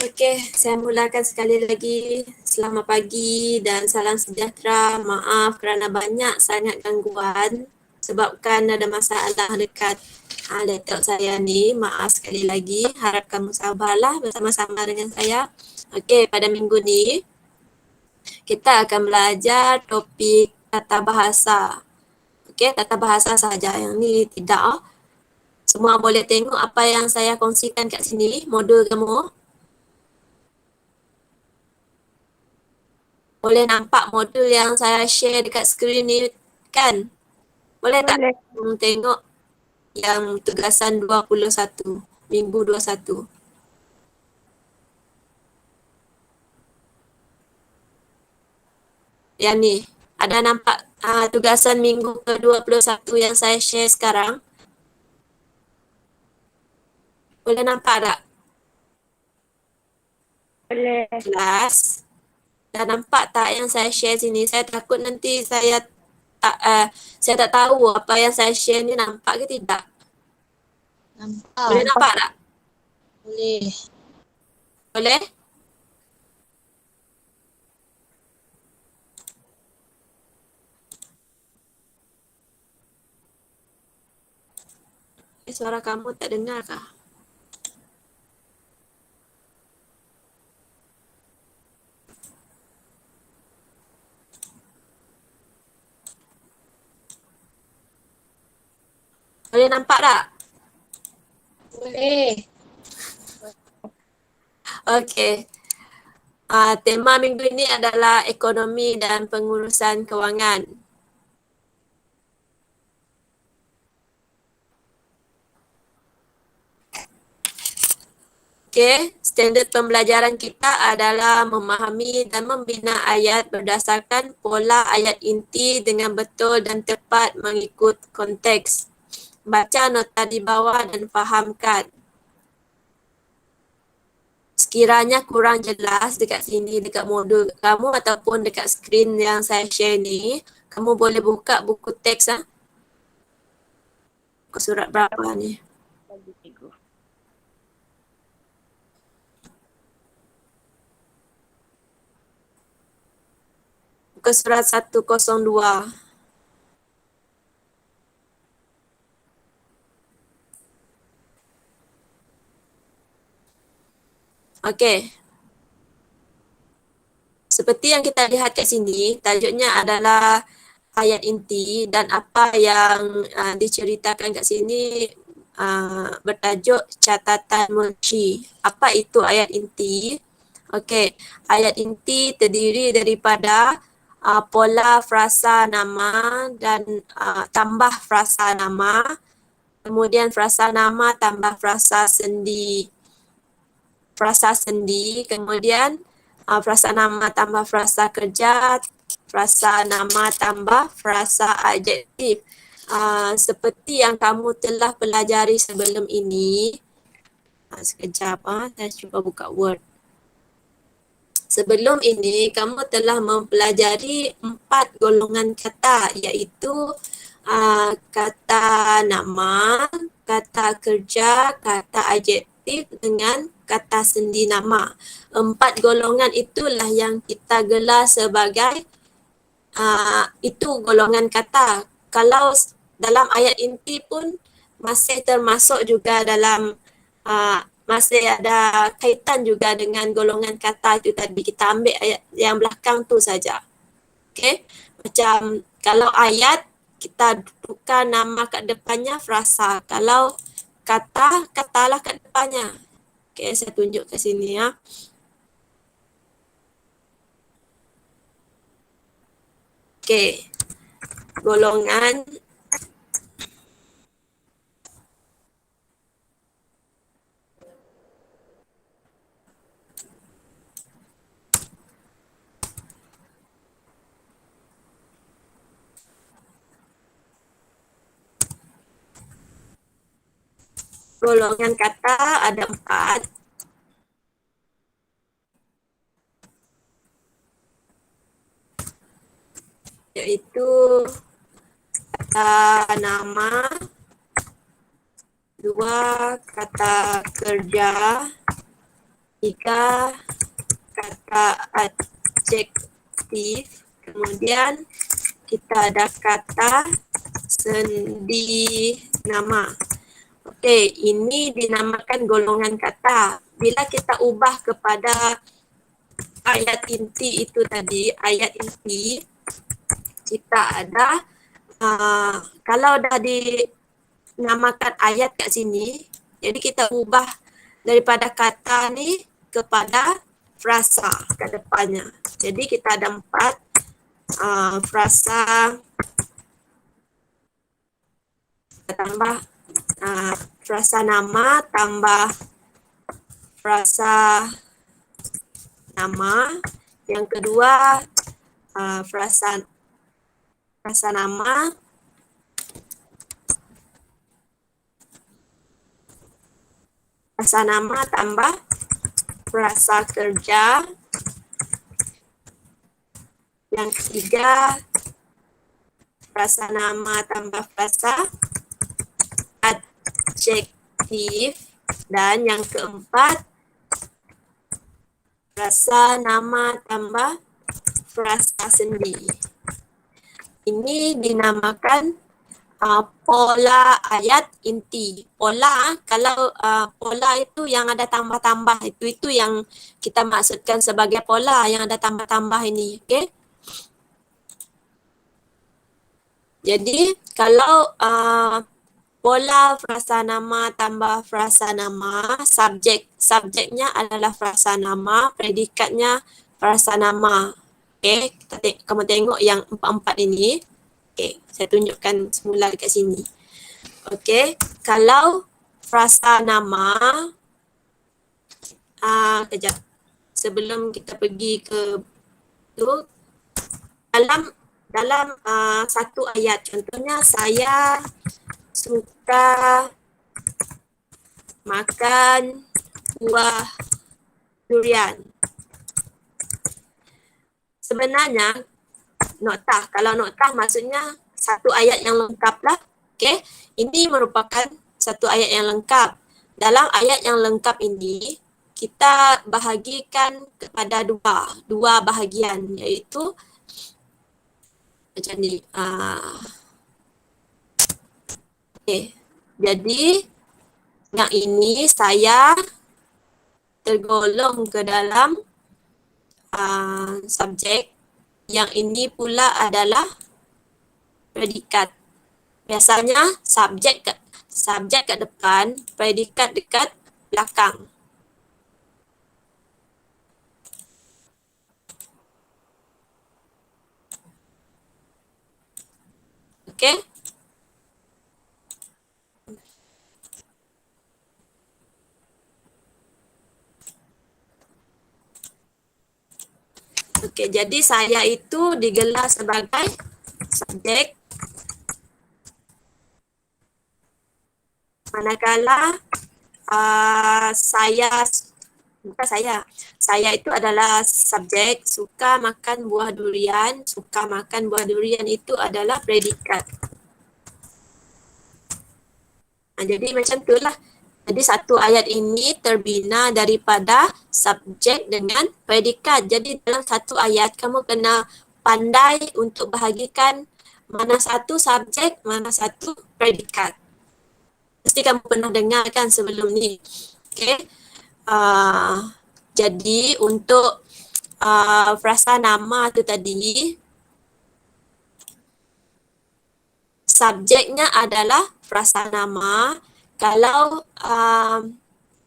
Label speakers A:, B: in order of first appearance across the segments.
A: Okey, saya mulakan sekali lagi. Selamat pagi dan salam sejahtera. Maaf kerana banyak sangat gangguan sebabkan ada masalah dekat laptop saya ni. Maaf sekali lagi. Harap kamu sabarlah bersama-sama dengan saya. Okey, pada minggu ni kita akan belajar topik tata bahasa. Okey, tata bahasa sahaja. Yang ni tidak. Semua boleh tengok apa yang saya kongsikan kat sini, modul kamu. Boleh nampak modul yang saya share dekat skrin ni kan? Boleh tak? Tengok yang tugasan 21, minggu 21. Yang ni, ada nampak tugasan minggu ke-21 yang saya share sekarang? Boleh nampak tak?
B: Boleh.
A: Kelas. Dah nampak tak yang saya share sini? Saya takut nanti saya tak tahu apa yang saya share ni nampak ke tidak.
C: Nampak.
A: Boleh nampak tak?
C: Boleh.
A: Boleh? Suara kamu tak dengar kah? Boleh nampak tak?
C: Boleh.
A: Okey. Tema minggu ini adalah ekonomi dan pengurusan kewangan. Okey, standard pembelajaran kita adalah memahami dan membina ayat berdasarkan pola ayat inti dengan betul dan tepat mengikut konteks. Baca nota di bawah dan fahamkan. Sekiranya kurang jelas dekat sini, dekat modul kamu ataupun dekat skrin yang saya share ni, kamu boleh buka buku teks Buku surat berapa ni? Buku surat 102. Okey. Seperti yang kita lihat kat sini, tajuknya adalah ayat inti dan apa yang diceritakan kat sini bertajuk catatan munci. Apa itu ayat inti? Okey, ayat inti terdiri daripada pola frasa nama dan tambah frasa nama, kemudian frasa nama tambah frasa sendi. Kemudian frasa nama tambah frasa kerja, frasa nama tambah frasa adjektif. Seperti yang kamu telah pelajari sebelum ini. Sekejap, saya cuba buka Word. Sebelum ini, kamu telah mempelajari 4 golongan kata, iaitu kata nama, kata kerja, kata adjektif dengan kata sendi nama. 4 golongan itulah yang kita gelar sebagai itu golongan kata. Kalau dalam ayat inti pun masih termasuk juga dalam masih ada kaitan juga dengan golongan kata itu tadi. Kita ambil ayat yang belakang tu saja. Okey. Macam kalau ayat kita tukar nama kat depannya frasa. Kalau kata, katalah kat depannya. Okey, saya tunjuk kat sini ya. Okey. Golongan kata ada 4. Iaitu kata nama, 2 kata kerja, 3 kata adjektif, kemudian kita ada kata sendi nama. Okey, ini dinamakan golongan kata. Bila kita ubah kepada ayat inti itu tadi, ayat inti, kita ada kalau dah dinamakan ayat kat sini, jadi kita ubah daripada kata ni kepada frasa kat depannya. Jadi kita ada 4 frasa, tambah frasa nama tambah frasa nama. Yang kedua frasa nama, frasa nama tambah frasa kerja. Yang ketiga frasa nama tambah frasa adjektif. Dan yang keempat frasa nama tambah frasa sendi. Ini dinamakan pola ayat inti. Pola, kalau pola itu yang ada tambah-tambah, itu yang kita maksudkan sebagai pola yang ada tambah-tambah ini. Okey. Jadi kalau pola frasa nama tambah frasa nama, subjeknya adalah frasa nama, predikatnya frasa nama. Okey, kamu tengok yang 4 ini. Okey, saya tunjukkan semula dekat sini. Okey, kalau frasa nama, kejap. Sebelum kita pergi ke tu, dalam satu ayat, contohnya saya suka makan buah durian. Sebenarnya noktah, kalau noktah maksudnya satu ayat yang lengkap lah. Okay, ini merupakan satu ayat yang lengkap. Dalam ayat yang lengkap ini kita bahagikan kepada dua bahagian, iaitu macam ni. Okay, jadi yang ini saya tergolong ke dalam subjek. Yang ini pula adalah predikat. Biasanya subjek kat depan, predikat dekat belakang. Okey. Okey, jadi saya itu digelar sebagai subjek. Manakala saya itu adalah subjek, suka makan buah durian. Suka makan buah durian itu adalah predikat. Jadi macam itulah. Jadi satu ayat ini terbina daripada subjek dengan predikat. Jadi dalam satu ayat kamu kena pandai untuk bahagikan mana satu subjek, mana satu predikat. Mesti kamu pernah dengar kan sebelum ni. Okay. Jadi untuk frasa nama tu tadi, subjeknya adalah frasa nama. Kalau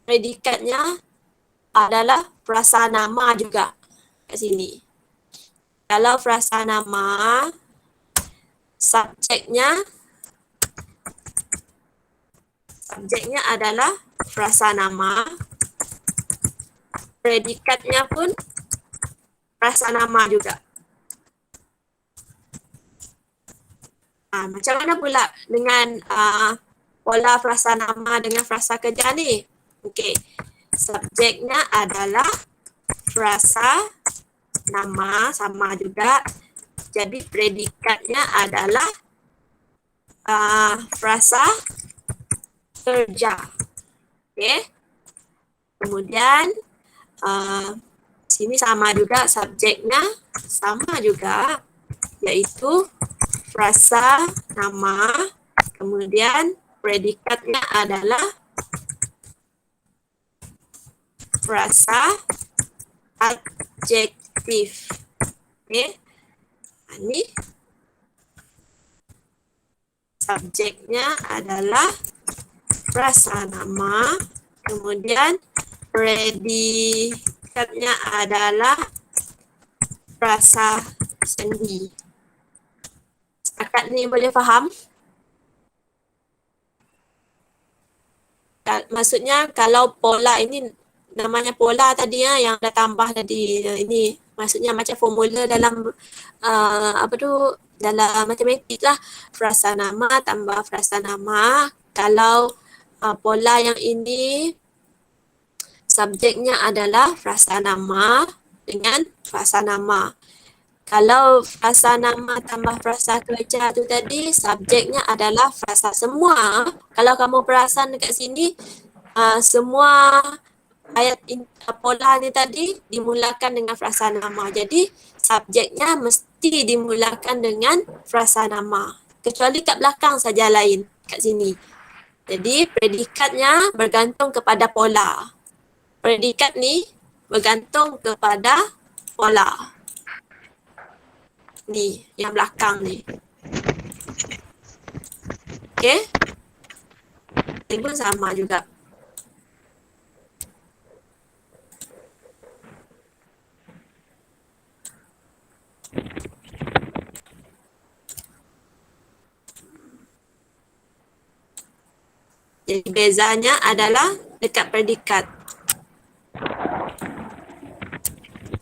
A: predikatnya adalah frasa nama juga kat sini. Kalau frasa nama, subjeknya adalah frasa nama. Predikatnya pun frasa nama juga. Macam mana pula dengan pola frasa nama dengan frasa kerja ni? Okey. Subjeknya adalah frasa nama, sama juga. Jadi predikatnya adalah frasa kerja. Okey. Kemudian sini sama juga subjeknya, sama juga, yaitu frasa nama, kemudian predikatnya adalah frasa adjektif. Oke, ini subjeknya adalah frasa nama, kemudian predikatnya adalah frasa sendi. Setakat ni boleh faham? Maksudnya kalau pola ini namanya pola tadi ya, yang dah tambah tadi ini, maksudnya macam formula dalam dalam matematik lah, frasa nama tambah frasa nama. Kalau pola yang ini subjeknya adalah frasa nama dengan frasa nama. Kalau frasa nama tambah frasa kerja tu tadi, subjeknya adalah frasa semua. Kalau kamu perasan dekat sini, semua ayat pola ni tadi dimulakan dengan frasa nama. Jadi subjeknya mesti dimulakan dengan frasa nama. Kecuali kat belakang saja lain kat sini. Jadi predikatnya bergantung kepada pola. Predikat ni bergantung kepada pola. Ni, yang belakang ni. Okey? Ini pun sama juga. Jadi bezanya adalah dekat predikat.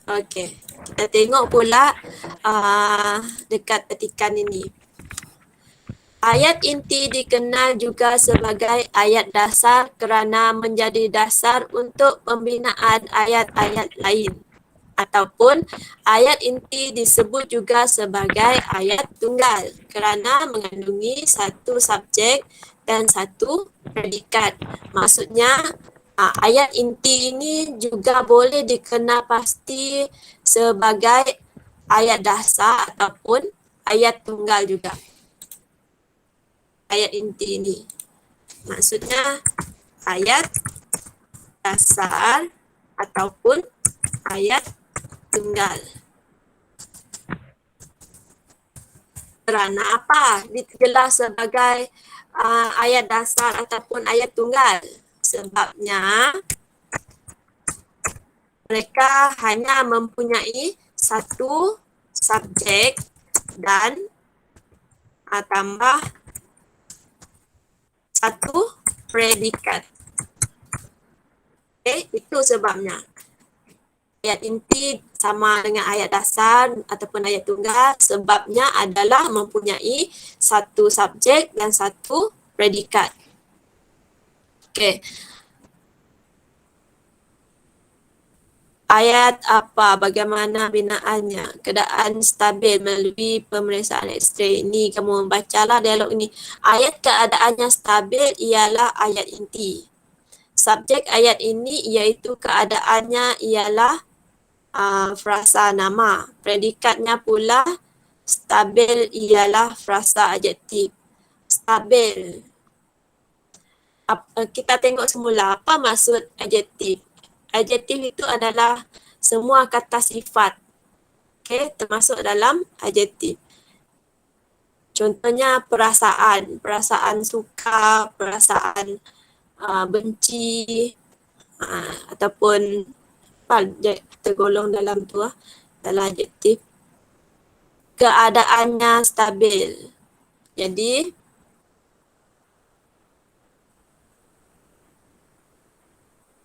A: Okey, kita tengok pula dekat petikan ini. Ayat inti dikenal juga sebagai ayat dasar kerana menjadi dasar untuk pembinaan ayat-ayat lain. Ataupun ayat inti disebut juga sebagai ayat tunggal kerana mengandungi satu subjek dan satu predikat. Maksudnya ayat inti ini juga boleh dikenal pasti sebagai ayat dasar ataupun ayat tunggal juga. Ayat inti ini maksudnya ayat dasar ataupun ayat tunggal. Kerana apa digelar sebagai ayat dasar ataupun ayat tunggal? Sebabnya mereka hanya mempunyai satu subjek dan tambah satu predikat. Okay, itu sebabnya. Ayat inti sama dengan ayat dasar ataupun ayat tunggal sebabnya adalah mempunyai satu subjek dan satu predikat. Okey. Ayat apa, bagaimana binaannya? Keadaan stabil melalui pemeriksaan X-ray. Ini kamu bacalah dialog ini. Ayat keadaannya stabil ialah ayat inti. Subjek ayat ini iaitu keadaannya ialah frasa nama. Predikatnya pula stabil ialah frasa adjektif. Stabil. Kita tengok semula apa maksud adjektif. Adjektif itu adalah semua kata sifat. Okey, termasuk dalam adjektif. Contohnya perasaan, perasaan suka, perasaan benci, ataupun tergolong dalam tu dalam adjektif. Keadaannya stabil. Jadi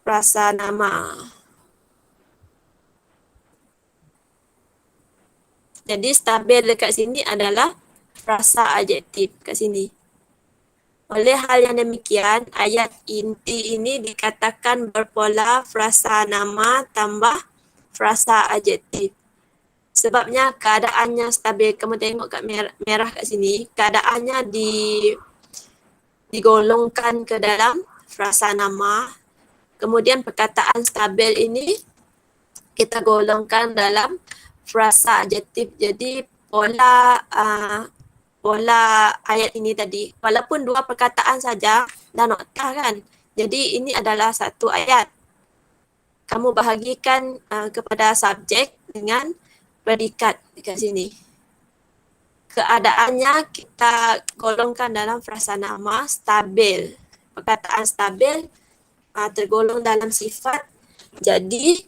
A: frasa nama. Jadi stabil dekat sini adalah frasa adjektif kat sini. Oleh hal yang demikian, ayat inti ini dikatakan berpola frasa nama tambah frasa adjektif. Sebabnya keadaannya stabil. Kamu tengok kat merah kat sini, keadaannya digolongkan ke dalam frasa nama. Kemudian perkataan stabil ini kita golongkan dalam frasa adjektif. Jadi pola ayat ini tadi, walaupun dua perkataan saja dah notah kan. Jadi ini adalah satu ayat. Kamu bahagikan kepada subjek dengan predikat dekat sini. Keadaannya kita golongkan dalam frasa nama stabil. Perkataan stabil tergolong dalam sifat, jadi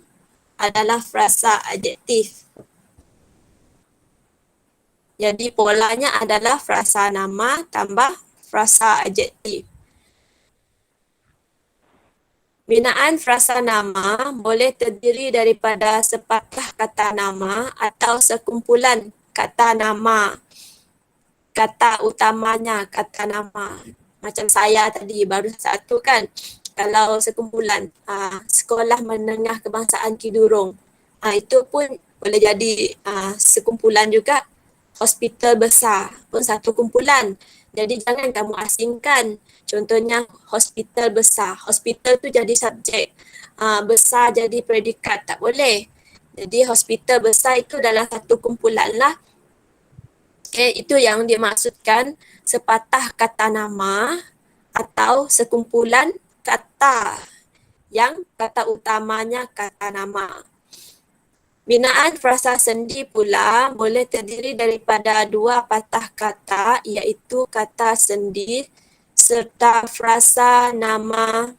A: adalah frasa adjektif. Jadi polanya adalah frasa nama tambah frasa adjektif. Binaan frasa nama boleh terdiri daripada sepatah kata nama atau sekumpulan kata nama. Kata utamanya kata nama. Macam saya tadi baru satu kan. Kalau sekumpulan sekolah menengah kebangsaan Kidurong, itu pun boleh jadi sekumpulan juga. Hospital besar pun satu kumpulan. Jadi jangan kamu asingkan. Contohnya hospital besar. Hospital tu jadi subjek. Besar jadi predikat. Tak boleh. Jadi hospital besar itu adalah satu kumpulan lah. Okay, itu yang dimaksudkan sepatah kata nama atau sekumpulan kata yang kata utamanya kata nama. Binaan frasa sendi pula boleh terdiri daripada dua patah kata, iaitu kata sendi serta frasa nama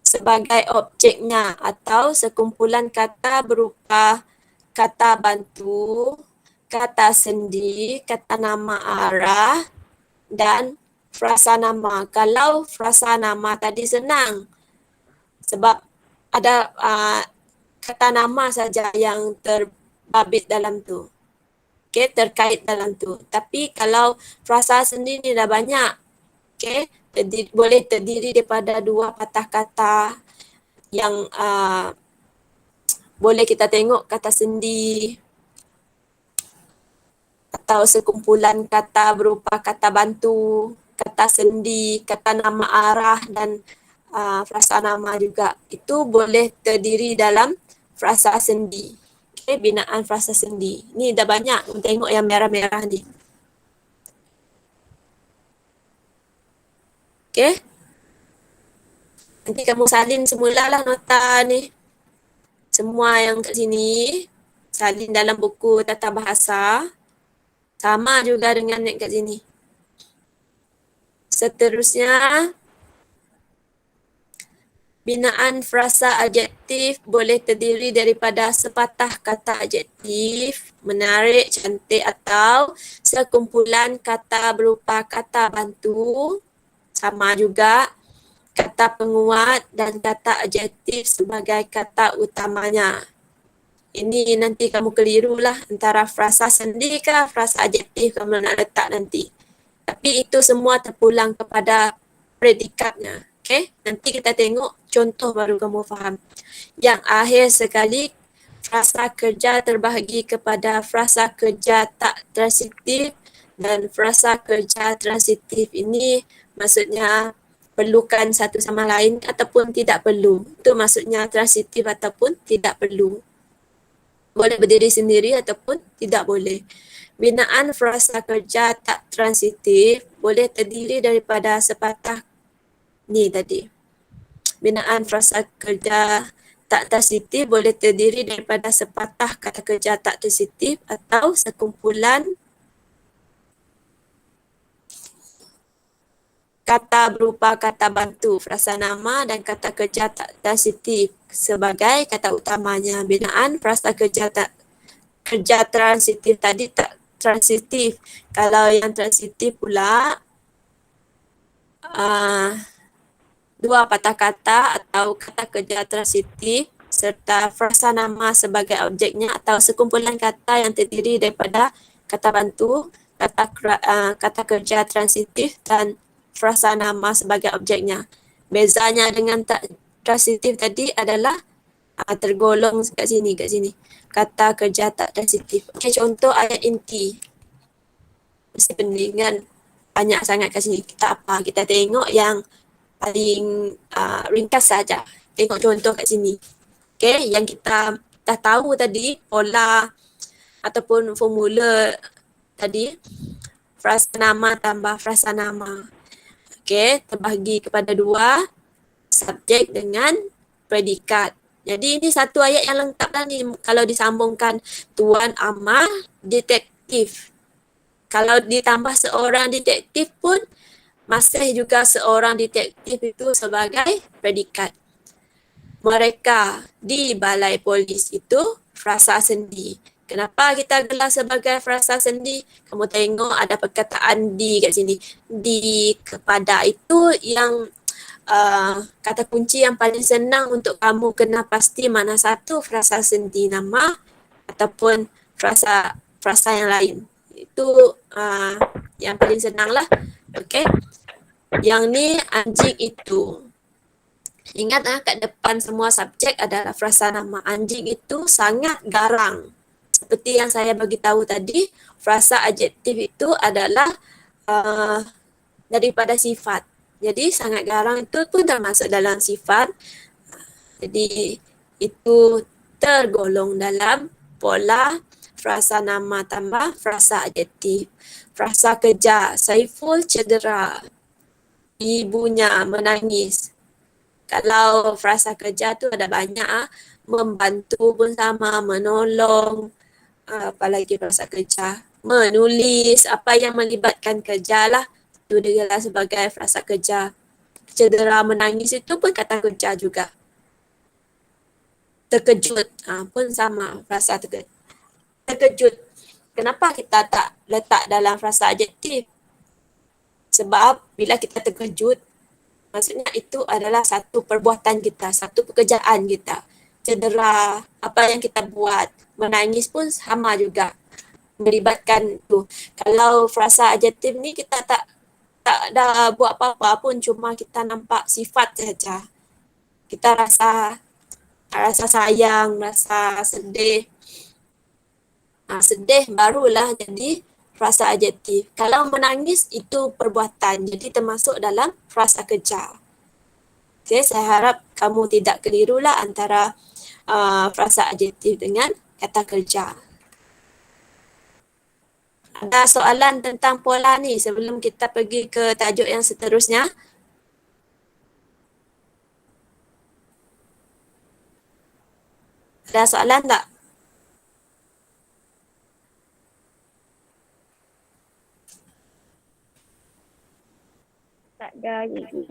A: sebagai objeknya atau sekumpulan kata berupa kata bantu, kata sendi, kata nama arah dan frasa nama. Kalau frasa nama tadi senang sebab ada kata nama saja yang terbabit dalam tu. Okay, terkait dalam tu. Tapi kalau frasa sendi ni dah banyak, okay, boleh terdiri daripada dua patah kata yang boleh kita tengok kata sendi atau sekumpulan kata berupa kata bantu, kata sendi, kata nama arah dan frasa nama juga. Itu boleh terdiri dalam frasa sendi. Okay, binaan frasa sendi. Ni dah banyak, tengok yang merah-merah ni. Okay. Nanti kamu salin semulalah nota ni. Semua yang kat sini, salin dalam buku tata bahasa. Sama juga dengan yang kat sini. Seterusnya, binaan frasa adjektif boleh terdiri daripada sepatah kata adjektif, menarik, cantik atau sekumpulan kata berupa kata bantu, sama juga kata penguat dan kata adjektif sebagai kata utamanya. Ini nanti kamu keliru lah antara frasa sendi ke frasa adjektif kamu nak letak nanti. Tapi itu semua terpulang kepada predikatnya. Okay? Nanti kita tengok contoh baru kamu faham. Yang akhir sekali, frasa kerja terbahagi kepada frasa kerja tak transitif dan frasa kerja transitif ini maksudnya perlukan satu sama lain ataupun tidak perlu. Itu maksudnya transitif ataupun tidak perlu. Boleh berdiri sendiri ataupun tidak boleh. Binaan frasa kerja tak transitif boleh terdiri daripada sepatah ni tadi. Binaan frasa kerja tak transitif boleh terdiri daripada sepatah kata kerja tak transitif atau sekumpulan kata berupa kata bantu, frasa nama dan kata kerja tak transitif sebagai kata utamanya. Binaan frasa kerja transitif tadi tak transitif. Kalau yang transitif pula dua patah kata atau kata kerja transitif serta frasa nama sebagai objeknya atau sekumpulan kata yang terdiri daripada kata bantu, kata kerja transitif dan frasa nama sebagai objeknya. Bezanya dengan tak transitif tadi adalah tergolong kat sini. Kata kerja tak transitif. Okay, contoh ayat inti. Mesti pening kan? Banyak sangat kat sini. Kita tengok yang paling ringkas saja. Tengok contoh kat sini. Okay, yang kita dah tahu tadi, pola ataupun formula tadi, frasa nama tambah frasa nama. Okay, terbahagi kepada dua, subjek dengan predikat. Jadi ini satu ayat yang lengkap lah ni kalau disambungkan Tuan Amal detektif. Kalau ditambah seorang detektif pun masih juga seorang detektif itu sebagai predikat. Mereka di balai polis itu frasa sendi. Kenapa kita gelar sebagai frasa sendi? Kamu tengok ada perkataan di kat sini. Di kepada itu yang kata kunci yang paling senang untuk kamu kena pasti mana satu frasa sendi nama ataupun frasa yang lain. Itu yang paling senang lah. Okay. Yang ni anjing itu. Ingat kat depan semua subjek adalah frasa nama. Anjing itu sangat garang. Seperti yang saya bagi tahu tadi, frasa adjektif itu adalah daripada sifat. Jadi sangat garang itu pun termasuk dalam sifat. Jadi itu tergolong dalam pola frasa nama tambah frasa adjektif. Frasa kejar, Saiful cedera, ibunya menangis. Kalau frasa kerja tu ada banyak membantu pun sama, menolong, apalagi frasa kerja, menulis, apa yang melibatkan kerja lah, itu digelar sebagai frasa kerja. Cedera, menangis itu pun kata kerja juga. Terkejut pun sama, frasa terkejut. Kenapa kita tak letak dalam frasa adjektif? Sebab bila kita terkejut, maksudnya itu adalah satu perbuatan kita, satu pekerjaan kita. Cedera, apa yang kita buat. Menangis pun sama juga. Melibatkan tu. Kalau frasa adjektif ni kita tak ada buat apa-apa pun, cuma kita nampak sifat saja. Kita rasa sayang, rasa sedih. Sedih barulah jadi frasa adjektif. Kalau menangis itu perbuatan, jadi termasuk dalam frasa kerja. Okay, saya harap kamu tidak kelirulah antara frasa adjektif dengan kata kerja. Ada soalan tentang pola ni sebelum kita pergi ke tajuk yang seterusnya? Ada soalan tak?
B: Tak ada lagi.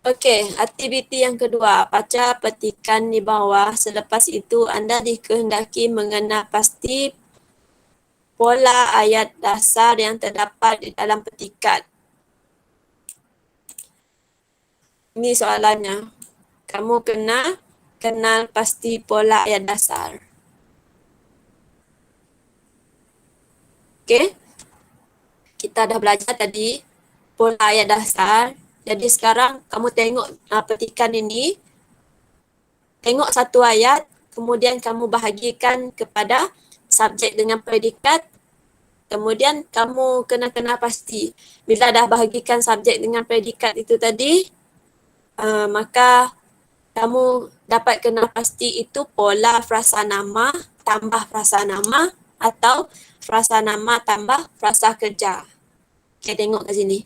A: Okey, aktiviti yang kedua, baca petikan di bawah. Selepas itu anda dikehendaki mengenal pasti pola ayat dasar yang terdapat di dalam petikan. Ini soalannya. Kamu kena kenal pasti pola ayat dasar. Okey. Kita dah belajar tadi pola ayat dasar. Jadi sekarang kamu tengok petikan ini. Tengok satu ayat, kemudian kamu bahagikan kepada subjek dengan predikat. Kemudian kamu kena kenal pasti. Bila dah bahagikan subjek dengan predikat itu tadi, maka kamu dapat kenal pasti itu pola frasa nama tambah frasa nama atau frasa nama tambah frasa kerja. Okay, tengok kat sini.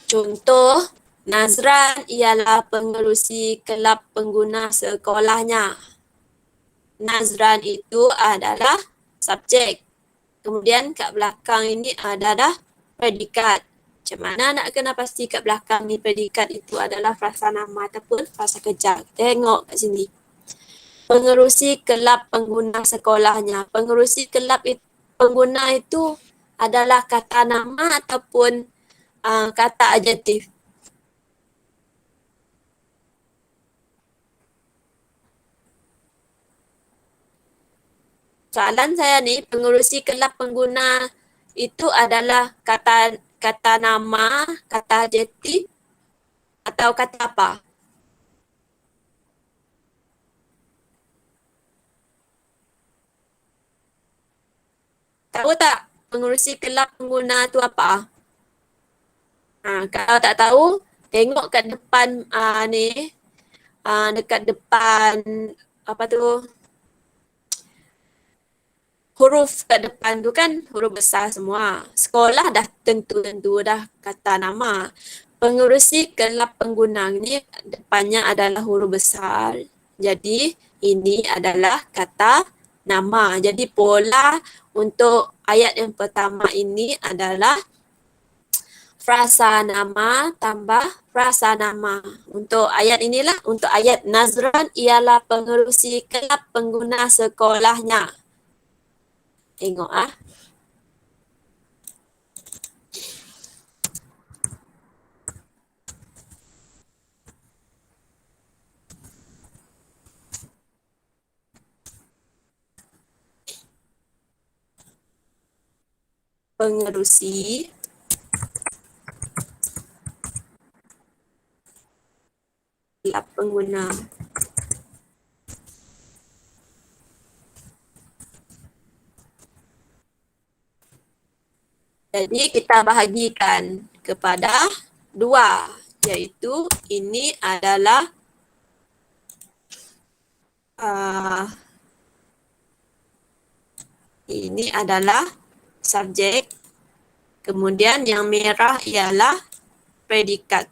A: Contoh, Nazran ialah pengerusi kelab pengguna sekolahnya. Nazran itu adalah subjek. Kemudian kat belakang ini adalah predikat. Macam mana nak kena pasti kat belakang ni predikat itu adalah frasa nama ataupun frasa kerja. Tengok kat sini. Pengerusi kelab pengguna sekolahnya. Pengerusi kelab pengguna itu adalah kata nama ataupun kata adjektif. soalan saya ni, pengerusi kelab pengguna itu adalah kata nama, kata adjektif atau kata apa? Tahu tak pengerusi kelab pengguna tu apa? Kalau tak tahu, tengok kat depan ni, dekat depan apa tu, huruf kat depan tu kan huruf besar semua. Sekolah dah tentu-tentu dah kata nama. Pengerusi kelab pengguna ni depannya adalah huruf besar. Jadi ini adalah kata nama. Jadi pola untuk ayat yang pertama ini adalah frasa nama tambah frasa nama. Untuk ayat inilah, untuk ayat Nazran ialah pengerusi kelab pengguna sekolahnya. Tengok pengerusi kelab pengguna. Jadi kita bahagikan kepada dua, iaitu ini adalah subjek, kemudian yang merah ialah predikat.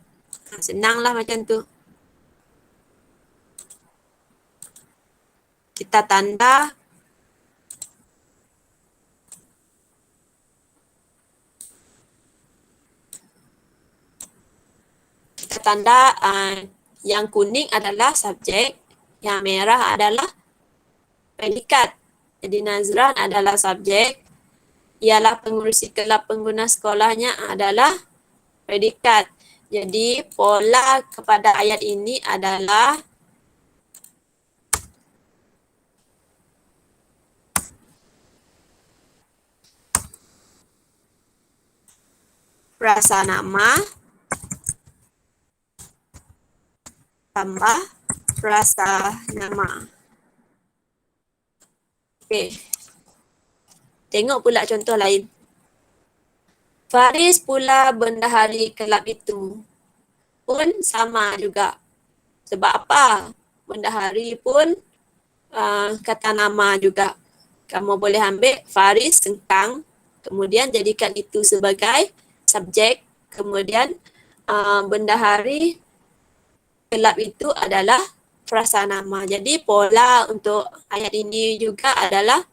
A: Senanglah macam tu. Kita tanda yang kuning adalah subjek, yang merah adalah predikat. Jadi Nazran adalah subjek, ialah pengerusi kelab pengguna sekolahnya adalah predikat. Jadi pola kepada ayat ini adalah frasa nama tambah frasa nama. Okey. Tengok pula contoh lain. Faris pula bendahari kelab itu. Pun sama juga. Sebab apa? Bendahari pun kata nama juga. Kamu boleh ambil Faris sengkang, kemudian jadikan itu sebagai subjek, kemudian bendahari kelab itu adalah frasa nama. Jadi pola untuk ayat ini juga adalah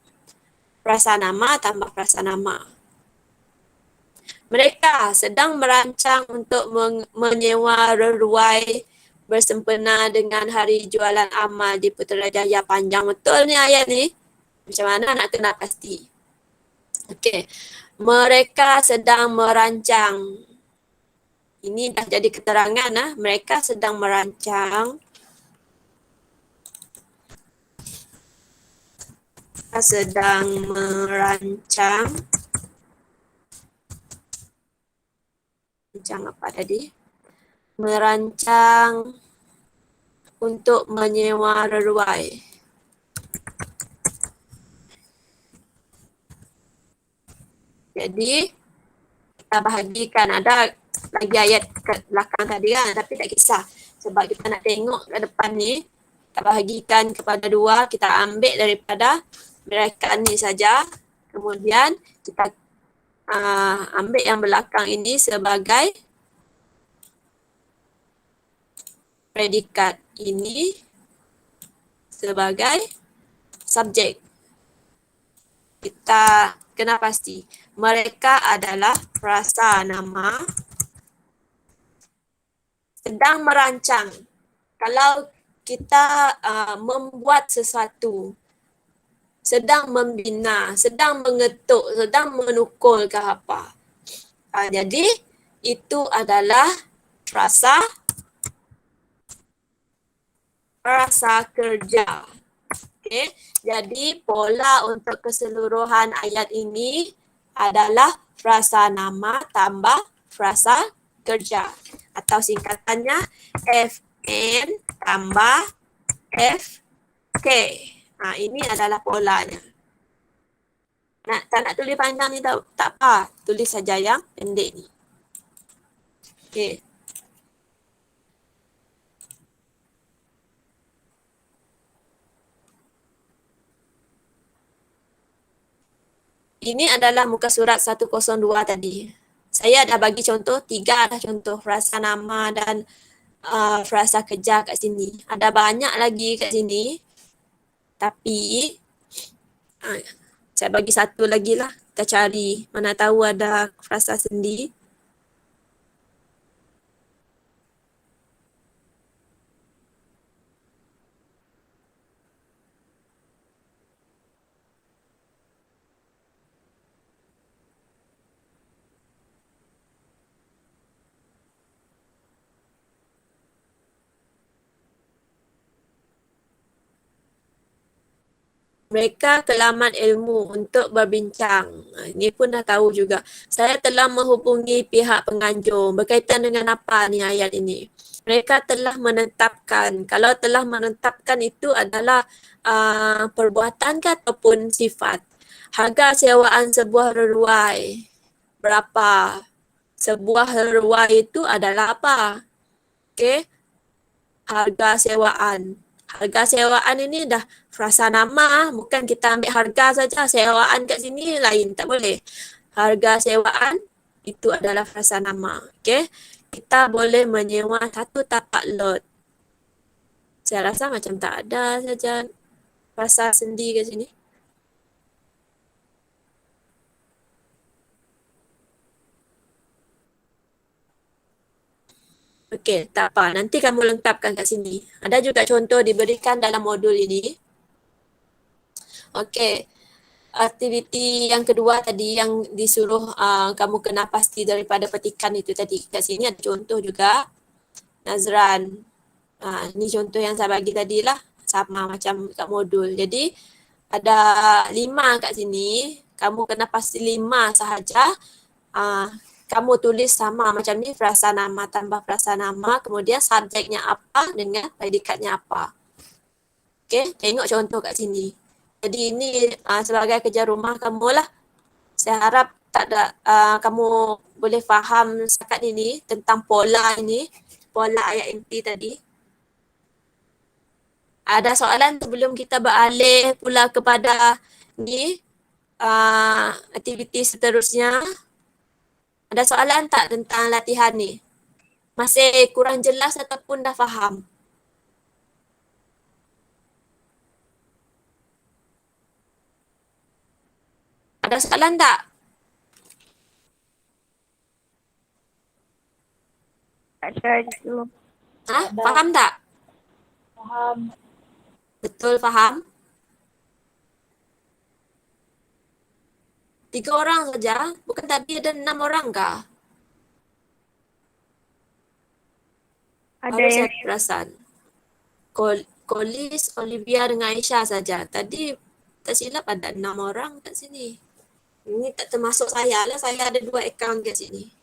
A: frasa nama tambah frasa nama. Mereka sedang merancang untuk menyewa reruai bersempena dengan hari jualan amal di Putrajaya. Panjang betul ni ayat ni. Macam mana nak kena pasti. Okey. Mereka sedang merancang. Ini dah jadi keterangan mereka sedang merancang. Merancang apa tadi? Merancang untuk menyewa reruai. Jadi kita bahagikan, ada lagi ayat kat belakang tadi kan, tapi tak kisah sebab kita nak tengok ke depan ni. Kita bahagikan kepada dua, kita ambil daripada mereka ni saja, kemudian kita ambil yang belakang ini sebagai predikat, ini sebagai subjek. Kita kena pasti mereka adalah frasa nama sedang merancang. Kalau kita membuat sesuatu, sedang membina, sedang mengetuk, sedang menukul ke apa. Jadi itu adalah frasa kerja. Okey, jadi pola untuk keseluruhan ayat ini adalah frasa nama tambah frasa kerja atau singkatannya FN tambah FK. Ini adalah polanya. Tak nak tulis panjang ni tak apa, tulis saja yang pendek ni. Okey. Ini adalah muka surat 102 tadi. Saya dah bagi contoh, 3 dah contoh frasa nama dan frasa kerja kat sini. Ada banyak lagi kat sini. Tapi saya bagi satu lagi lah. Kita cari. Mana tahu ada frasa sendi. Mereka ke laman ilmu untuk berbincang. Ini pun dah tahu juga. Saya telah menghubungi pihak penganjur berkaitan dengan apa ni ayat ini. Mereka telah menetapkan. Kalau telah menetapkan itu adalah perbuatan ke ataupun sifat. Harga sewaan sebuah reruai. Berapa? Sebuah reruai itu adalah apa? Okey. Harga sewaan. Harga sewaan ini dah frasa nama, bukan kita ambil harga saja. Sewaan kat sini lain, tak boleh. Harga sewaan itu adalah frasa nama. Okey. Kita boleh menyewa satu tapak lot. Saya rasa macam tak ada saja frasa sendi kat sini. Okey, tak apa. Nanti kamu lengkapkan kat sini. Ada juga contoh diberikan dalam modul ini. Okey. Aktiviti yang kedua tadi yang disuruh kamu kena pasti daripada petikan itu tadi. Kat sini ada contoh juga. Nazran. Ni contoh yang saya bagi tadi lah. Sama macam kat modul. Jadi ada 5 kat sini. Kamu kena pasti 5 sahaja. Kamu tulis sama macam ni, frasa nama tambah frasa nama, kemudian subjeknya apa dengan predikatnya apa. Okey, tengok contoh kat sini. Jadi ini sebagai kerja rumah kamu lah. Saya harap tak ada kamu boleh faham setakat ini tentang pola ini, pola ayat inti tadi. Ada soalan sebelum kita beralih pula kepada ni aktiviti seterusnya? Ada soalan tak tentang latihan ni? Masih kurang jelas ataupun dah faham? Ada soalan tak?
B: Ada itu.
A: Faham tak?
C: Faham.
A: Betul faham? 3 orang saja? Bukan tadi ada 6 orang kah?
B: Ada
A: Baru
B: yang
A: saya perasan. Kolis, Olivia dengan Aisyah saja. Tadi tak silap ada 6 orang kat sini. Ini tak termasuk saya lah. Saya ada 2 akaun kat sini.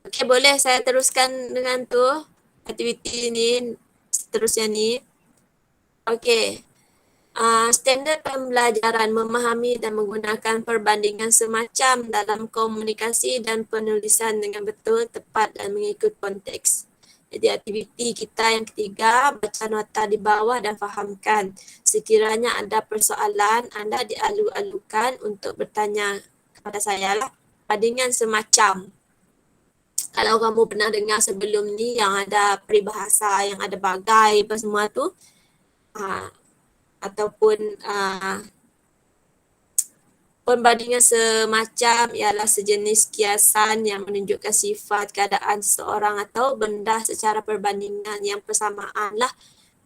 A: Okey, boleh saya teruskan dengan tu aktiviti ni seterusnya ni. Okey. Standard pembelajaran memahami dan menggunakan perbandingan semacam dalam komunikasi dan penulisan dengan betul, tepat dan mengikut konteks. Jadi aktiviti kita yang ketiga, baca nota di bawah dan fahamkan. Sekiranya ada persoalan, anda dialu-alukan untuk bertanya kepada saya lah. Perbandingan semacam. Kalau kamu pernah dengar sebelum ni yang ada peribahasa, yang ada bagai apa semua tu, ataupun perbandingan semacam ialah sejenis kiasan yang menunjukkan sifat keadaan seseorang atau benda secara perbandingan yang persamaan lah.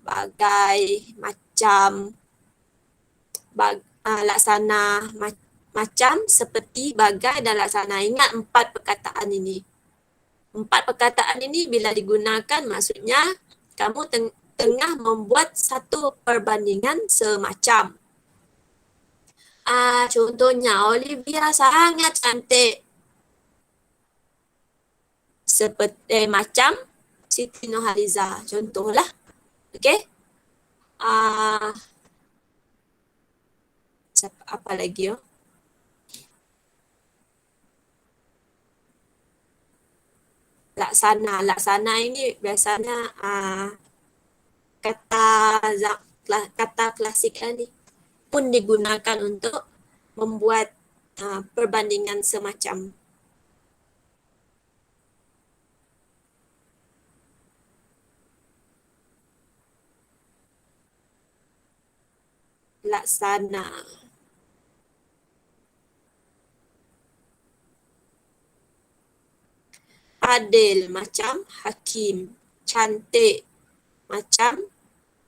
A: Bagai, macam, laksana, macam, seperti, bagai dan laksana. Ingat 4 perkataan ini. 4 perkataan ini bila digunakan maksudnya kamu tengah membuat satu perbandingan semacam. Contohnya, Olivia sangat cantik. Seperti macam Siti Nurhaliza, contohlah. Okey. Apa lagi yo? Laksana ini biasanya kata klasik ni pun digunakan untuk membuat perbandingan semacam. Laksana. Adil macam hakim. Cantik macam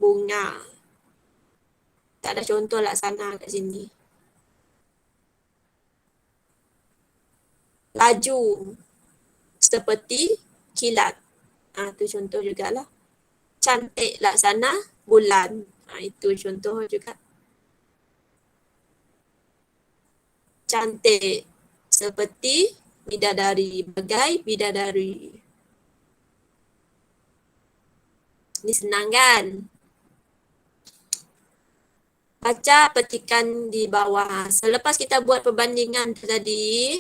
A: bunga. Tak ada contoh laksana kat sini. Laju seperti kilat. Tu contoh jugalah. Cantik laksana bulan. Itu contoh juga. Cantik seperti bidadari, bagai bidadari. Ini senang kan? Baca petikan di bawah. Selepas kita buat perbandingan tadi,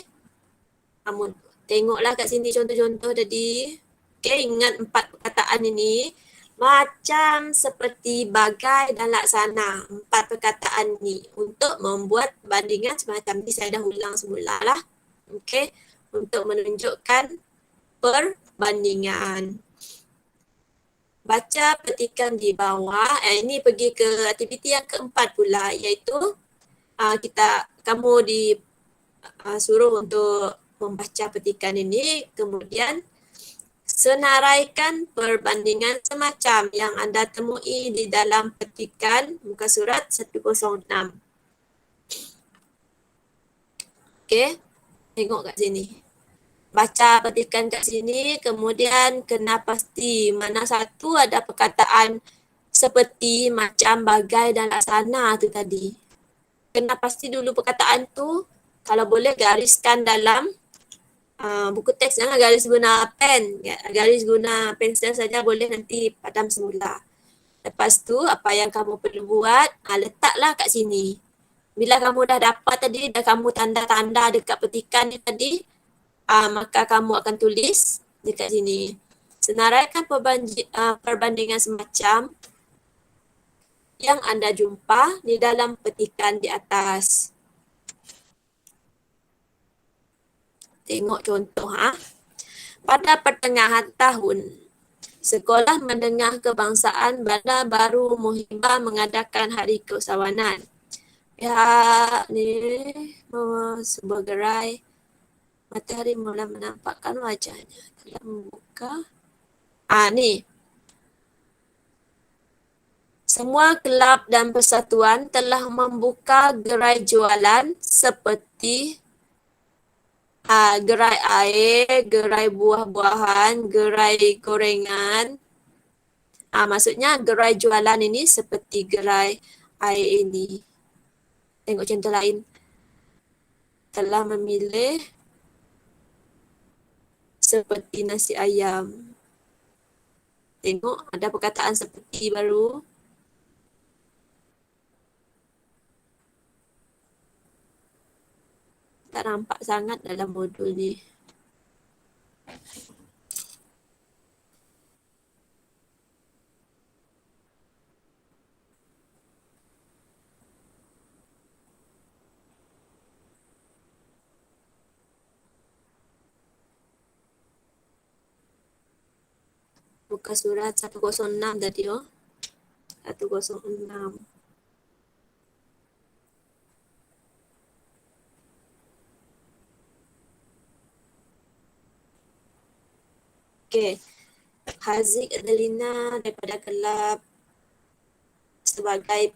A: kamu tengoklah kat sini contoh-contoh tadi. Okay, ingat 4 perkataan ini. Macam, seperti, bagai dan laksana. 4 perkataan ni untuk membuat bandingan semacam ni. Saya dah ulang semula lah. Okay, untuk menunjukkan perbandingan. Baca petikan di bawah. Ini pergi ke aktiviti yang keempat pula, iaitu kamu disuruh untuk membaca petikan ini, kemudian senaraikan perbandingan semacam yang anda temui di dalam petikan muka surat 106. Okey, tengok kat sini. Baca petikan kat sini, kemudian kena pasti mana satu ada perkataan seperti, macam, bagai dan laksana tu tadi. Kena pasti dulu perkataan tu. Kalau boleh gariskan dalam buku teks, jangan garis guna pen. Garis guna pensel saja boleh, nanti padam semula. Lepas tu apa yang kamu perlu buat, letaklah kat sini. Bila kamu dah dapat tadi, dah kamu tanda-tanda dekat petikan ni tadi, maka kamu akan tulis dekat sini. Senaraikan perbandingan semacam yang anda jumpa di dalam petikan di atas. Tengok contoh. Pada pertengahan tahun, Sekolah Menengah Kebangsaan Bandar Baru Muhibah mengadakan Hari Keusahawanan. Pihak ni sebuah gerai matahari mula menampakkan wajahnya dalam membuka. Ni. Semua kelab dan persatuan telah membuka gerai jualan seperti gerai air, gerai buah-buahan, gerai gorengan. Maksudnya gerai jualan ini seperti gerai air ini. Tengok contoh lain. Telah memilih seperti nasi ayam. Tengok ada perkataan seperti baru. Tak nampak sangat dalam modul ni. Buka surat 106 tadi 106. Okey. Haziq Adelina daripada kelab sebagai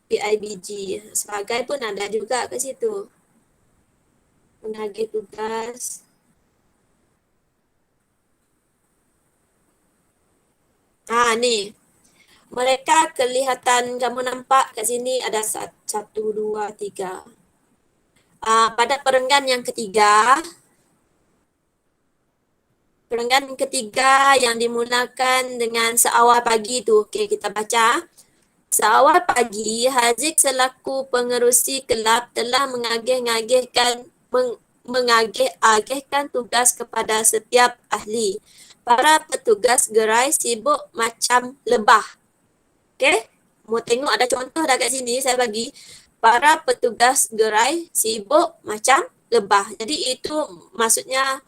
A: PIBG. Sebagai pun ada juga kat situ. Menagih tugas. Ni. Mereka kelihatan, kamu nampak kat sini ada 1, 2, 3. Pada perenggan yang ketiga, yang dimulakan dengan seawal pagi tu. Okey, kita baca. Seawal pagi, Haziq selaku pengerusi kelab telah mengagih-agihkan tugas kepada setiap ahli. Para petugas gerai sibuk macam lebah. Okey? Mau tengok ada contoh dah kat sini saya bagi. Para petugas gerai sibuk macam lebah. Jadi itu maksudnya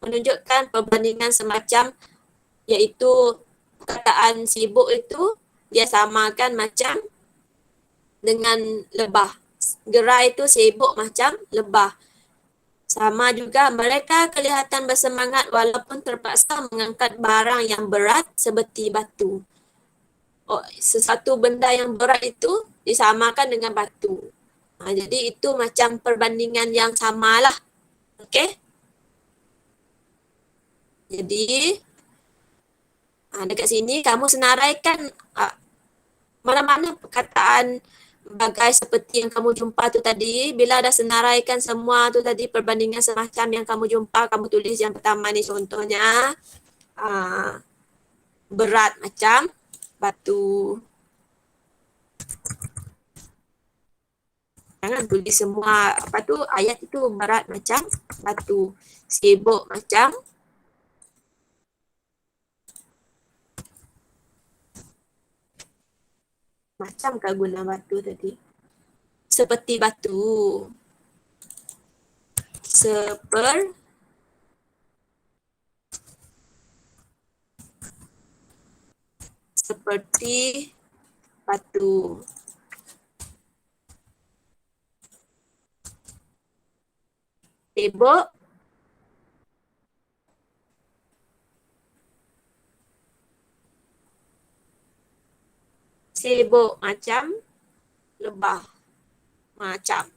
A: menunjukkan perbandingan semacam, iaitu perkataan sibuk itu dia samakan macam dengan lebah. Gerai itu sibuk macam lebah. Sama juga mereka kelihatan bersemangat walaupun terpaksa mengangkat barang yang berat seperti batu. Sesuatu benda yang berat itu disamakan dengan batu. Jadi itu macam perbandingan yang samalah. Okey? Jadi dekat sini kamu senaraikan mana-mana perkataan bagai seperti yang kamu jumpa tu tadi. Bila dah senaraikan semua tu tadi, perbandingan semacam yang kamu jumpa, kamu tulis yang pertama ni contohnya. Berat macam batu. Jangan tulis semua ayat itu berat macam batu. Sibuk macam kah guna batu tadi? Seperti batu. Seperti batu. Sibuk macam lebah. Macam.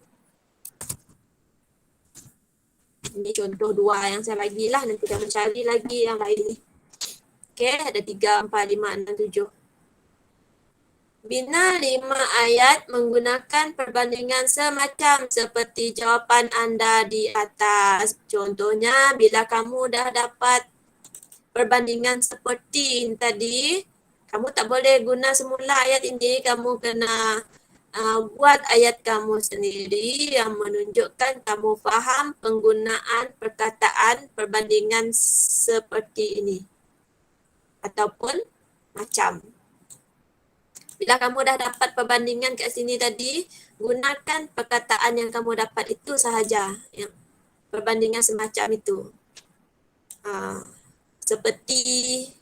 A: Ini contoh 2 yang saya bagilah. Nanti kamu cari lagi yang lain ni. Okey, ada 3, 4, 5, 6, 7. Bina 5 ayat menggunakan perbandingan semacam seperti jawapan anda di atas. Contohnya, bila kamu dah dapat perbandingan seperti tadi, kamu tak boleh guna semula ayat ini. Kamu kena buat ayat kamu sendiri yang menunjukkan kamu faham penggunaan perkataan perbandingan seperti ini. Ataupun macam. Bila kamu dah dapat perbandingan kat sini tadi, gunakan perkataan yang kamu dapat itu sahaja. Yang perbandingan semacam itu. Seperti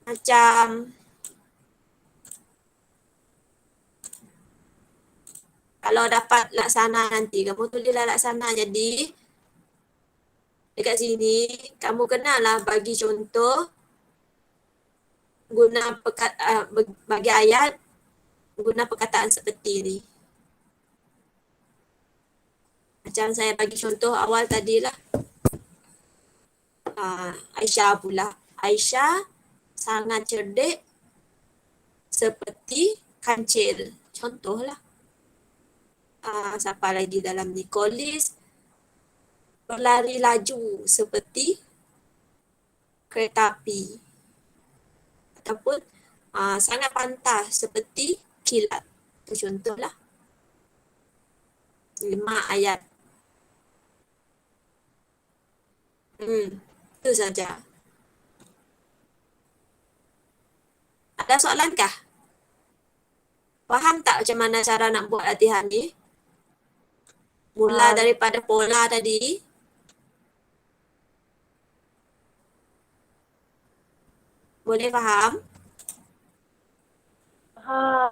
A: macam. Kalau dapat laksana nanti, kamu tulislah laksana. Jadi, dekat sini, kamu kenalah bagi contoh bagi ayat, guna perkataan seperti ini. Macam saya bagi contoh awal tadilah. Aisyah pula. Aisyah sangat cerdik seperti kancil. Contohlah. Siapa lagi dalam ni? Kolis berlari laju seperti kereta api. Ataupun sangat pantas seperti kilat. Itu contohlah. 5 ayat. Itu saja. Ada soalan kah? Faham tak macam mana cara nak buat latihan ni? Mula daripada pola tadi. Boleh faham?
B: Faham.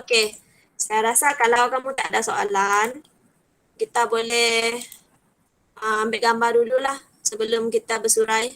A: Okey. Saya rasa kalau kamu tak ada soalan, kita boleh ambil gambar dululah sebelum kita bersurai.